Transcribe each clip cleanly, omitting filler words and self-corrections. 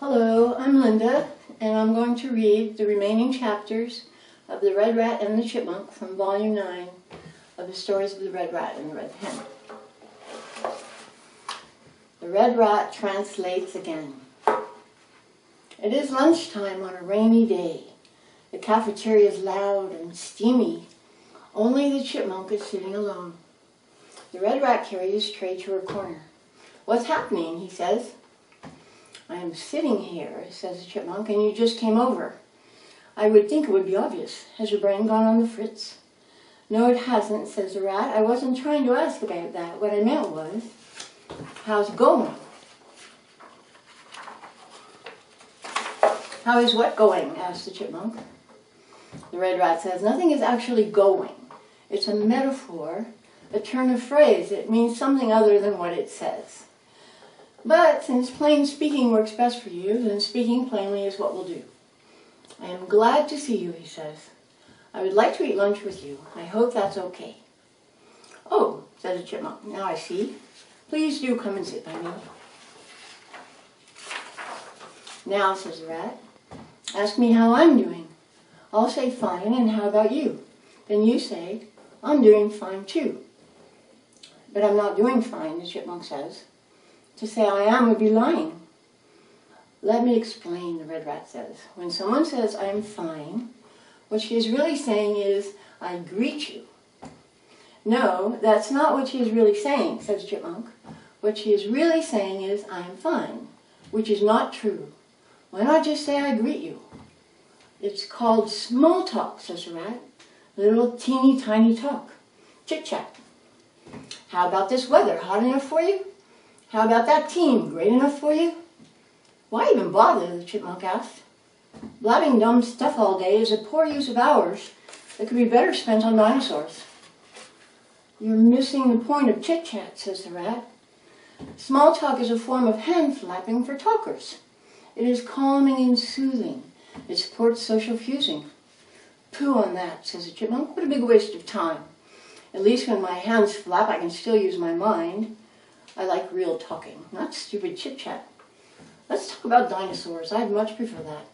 Hello, I'm Linda, and I'm going to read the remaining chapters of The Red Rat and the Chipmunk from Volume 9 of the Stories of the Red Rat and the Red Hen. The Red Rat translates again. It is lunchtime on a rainy day. The cafeteria is loud and steamy. Only the Chipmunk is sitting alone. The Red Rat carries his tray to her corner. "What's happening?" he says. "I am sitting here," says the Chipmunk, "and you just came over. I would think it would be obvious. Has your brain gone on the fritz?" "No, it hasn't," says the Rat. "I wasn't trying to ask about that. What I meant was, how's it going?" "How is what going?" asks the Chipmunk. The Red Rat says, "Nothing is actually going. It's a metaphor, a turn of phrase. It means something other than what it says. But since plain speaking works best for you, then speaking plainly is what we'll do. I am glad to see you," he says. "I would like to eat lunch with you. I hope that's okay." "Oh," says the Chipmunk, "now I see. Please do come and sit by me." "Now," says the Rat, "ask me how I'm doing. I'll say fine, and how about you? Then you say, I'm doing fine too." "But I'm not doing fine," the Chipmunk says. "To say I am would be lying." "Let me explain," the Red Rat says. "When someone says I'm fine, what she is really saying is, I greet you." "No, that's not what she is really saying," says the Chipmunk. "What she is really saying is, I'm fine, which is not true. Why not just say I greet you?" "It's called small talk," says the Rat. "Little teeny tiny talk. Chit-chat. How about this weather? Hot enough for you? How about that team? Great enough for you?" "Why even bother?" the Chipmunk asked. "Blabbing dumb stuff all day is a poor use of hours that could be better spent on dinosaurs." "You're missing the point of chit-chat," says the Rat. "Small talk is a form of hand flapping for talkers. It is calming and soothing. It supports social fusing." "Pooh on that," says the Chipmunk. "What a big waste of time. At least when my hands flap, I can still use my mind. I like real talking, not stupid chit-chat. Let's talk about dinosaurs. I'd much prefer that."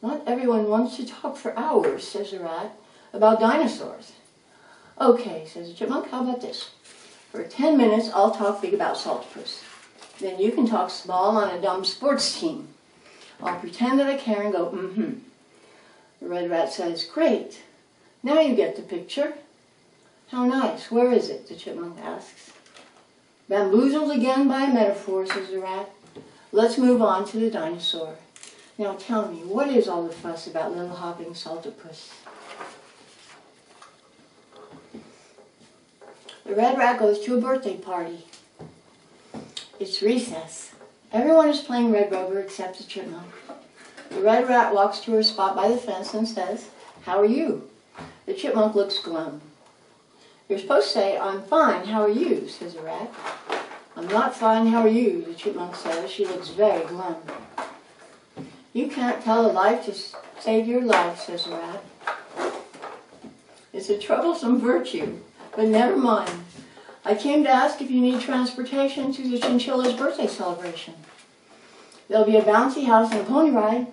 "Not everyone wants to talk for hours," says the Rat, "about dinosaurs." "Okay," says the Chipmunk, "how about this? For 10 minutes, I'll talk big about Saltipus. Then you can talk small on a dumb sports team. I'll pretend that I care and go, mm-hmm." The Red Rat says, "Great. Now you get the picture." "How nice. Where is it?" the Chipmunk asks. "Bamboozled again by a metaphor," says the Rat. "Let's move on to the dinosaur. Now tell me, what is all the fuss about little hopping Saltipus?" The Red Rat goes to a birthday party. It's recess. Everyone is playing Red Rubber except the Chipmunk. The Red Rat walks to her spot by the fence and says, "How are you?" The Chipmunk looks glum. "You're supposed to say, I'm fine, how are you?" says the Rat. "I'm not fine, how are you?" the Chipmunk says. She looks very glum. "You can't tell a lie to save your life," says the Rat. "It's a troublesome virtue, but never mind. I came to ask if you need transportation to the chinchilla's birthday celebration. There'll be a bouncy house and a pony ride,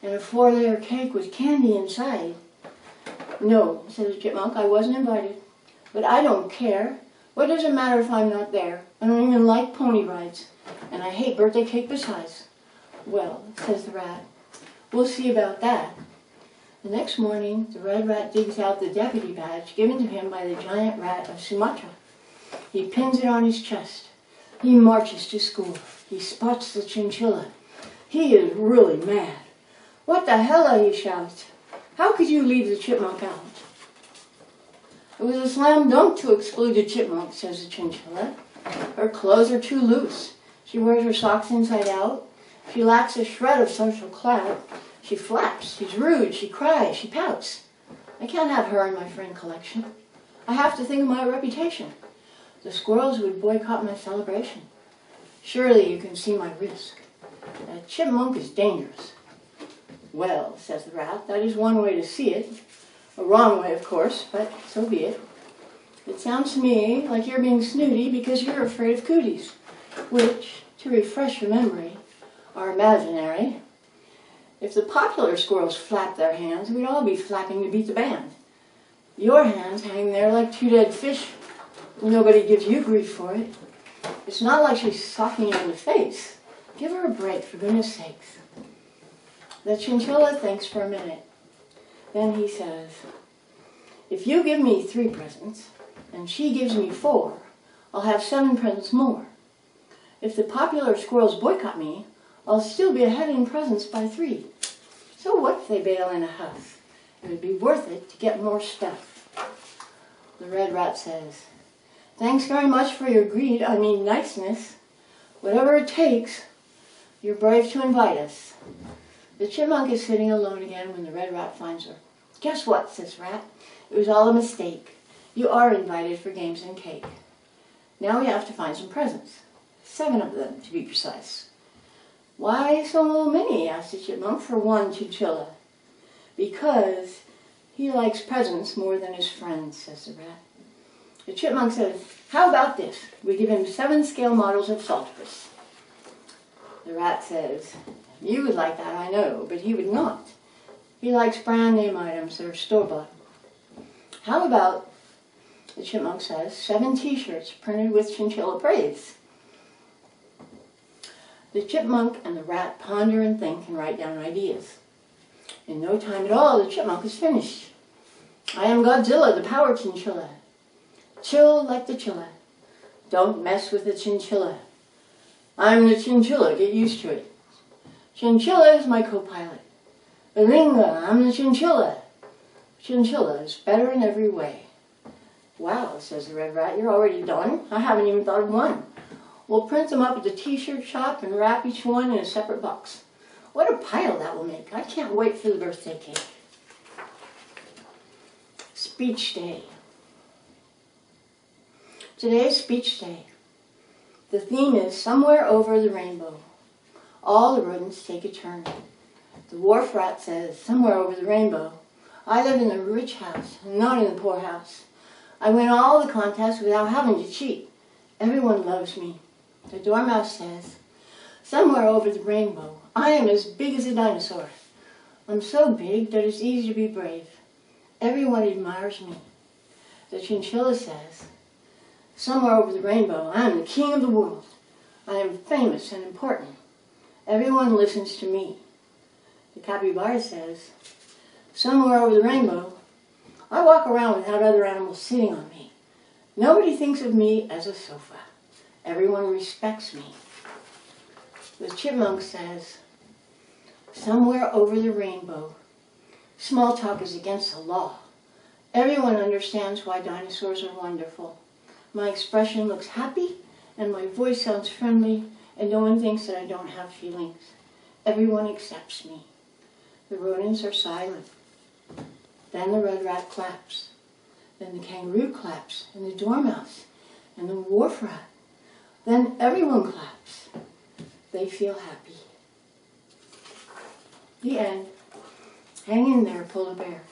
and a 4-layer cake with candy inside." "No," says the Chipmunk, "I wasn't invited. But I don't care. What does it matter if I'm not there? I don't even like pony rides, and I hate birthday cake besides." "Well," says the Rat, "we'll see about that." The next morning, the Red Rat digs out the deputy badge given to him by the giant rat of Sumatra. He pins it on his chest. He marches to school. He spots the chinchilla. He is really mad. "What the hell?" he shouts. "How could you leave the Chipmunk out?" "It was a slam dunk to exclude the Chipmunk," says the chinchilla. "Her clothes are too loose. She wears her socks inside out. She lacks a shred of social clout. She flaps. She's rude. She cries. She pouts. I can't have her in my friend collection. I have to think of my reputation. The squirrels would boycott my celebration. Surely you can see my risk. A Chipmunk is dangerous." "Well," says the Rat, "that is one way to see it. A wrong way, of course, but so be it. It sounds to me like you're being snooty because you're afraid of cooties, which, to refresh your memory, are imaginary. If the popular squirrels flapped their hands, we'd all be flapping to beat the band. Your hands hang there like two dead fish. Nobody gives you grief for it. It's not like she's socking you in the face. Give her a break, for goodness sakes. The chinchilla thinks for a minute. Then he says, if you give me 3 presents, and she gives me 4, I'll have 7 presents more. If the popular squirrels boycott me, I'll still be ahead in presents by 3. So what if they bail in a huff? It would be worth it to get more stuff. The red rat says, thanks very much for your niceness. Whatever it takes, you're brave to invite us. The chipmunk is sitting alone again when the red rat finds her. Guess what, says Rat. It was all a mistake. You are invited for games and cake. Now we have to find some presents. 7 of them, to be precise. Why so many, asked the chipmunk, for one chinchilla? Because he likes presents more than his friends, says the rat. The chipmunk says, how about this? We give him 7 scale models of saltpeter. The rat says, you would like that, I know, but he would not. He likes brand name items that are store-bought. How about, the chipmunk says, 7 t-shirts printed with chinchilla praise? The chipmunk and the rat ponder and think and write down ideas. In no time at all, the chipmunk is finished. I am Godzilla, the power chinchilla. Chill like the chilla. Don't mess with the chinchilla. I'm the chinchilla, get used to it. Chinchilla is my co-pilot. Baringa, I'm the chinchilla. Chinchilla is better in every way. Wow, says the red rat, you're already done? I haven't even thought of one. We'll print them up at the t-shirt shop and wrap each one in a separate box. What a pile that will make. I can't wait for the birthday cake. Speech day. Today is speech day. The theme is somewhere over the rainbow. All the rodents take a turn. The wharf rat says, somewhere over the rainbow. I live in the rich house, not in the poor house. I win all the contests without having to cheat. Everyone loves me. The dormouse says, somewhere over the rainbow, I am as big as a dinosaur. I'm so big that it's easy to be brave. Everyone admires me. The chinchilla says, somewhere over the rainbow, I am the king of the world. I am famous and important. Everyone listens to me. The capybara says, somewhere over the rainbow, I walk around without other animals sitting on me. Nobody thinks of me as a sofa. Everyone respects me. The chipmunk says, somewhere over the rainbow, small talk is against the law. Everyone understands why dinosaurs are wonderful. My expression looks happy, and my voice sounds friendly, and no one thinks that I don't have feelings. Everyone accepts me. The rodents are silent. Then the red rat claps. Then the kangaroo claps, and the dormouse, and the wharf rat. Then everyone claps. They feel happy. The end. Hang in there, polar bear.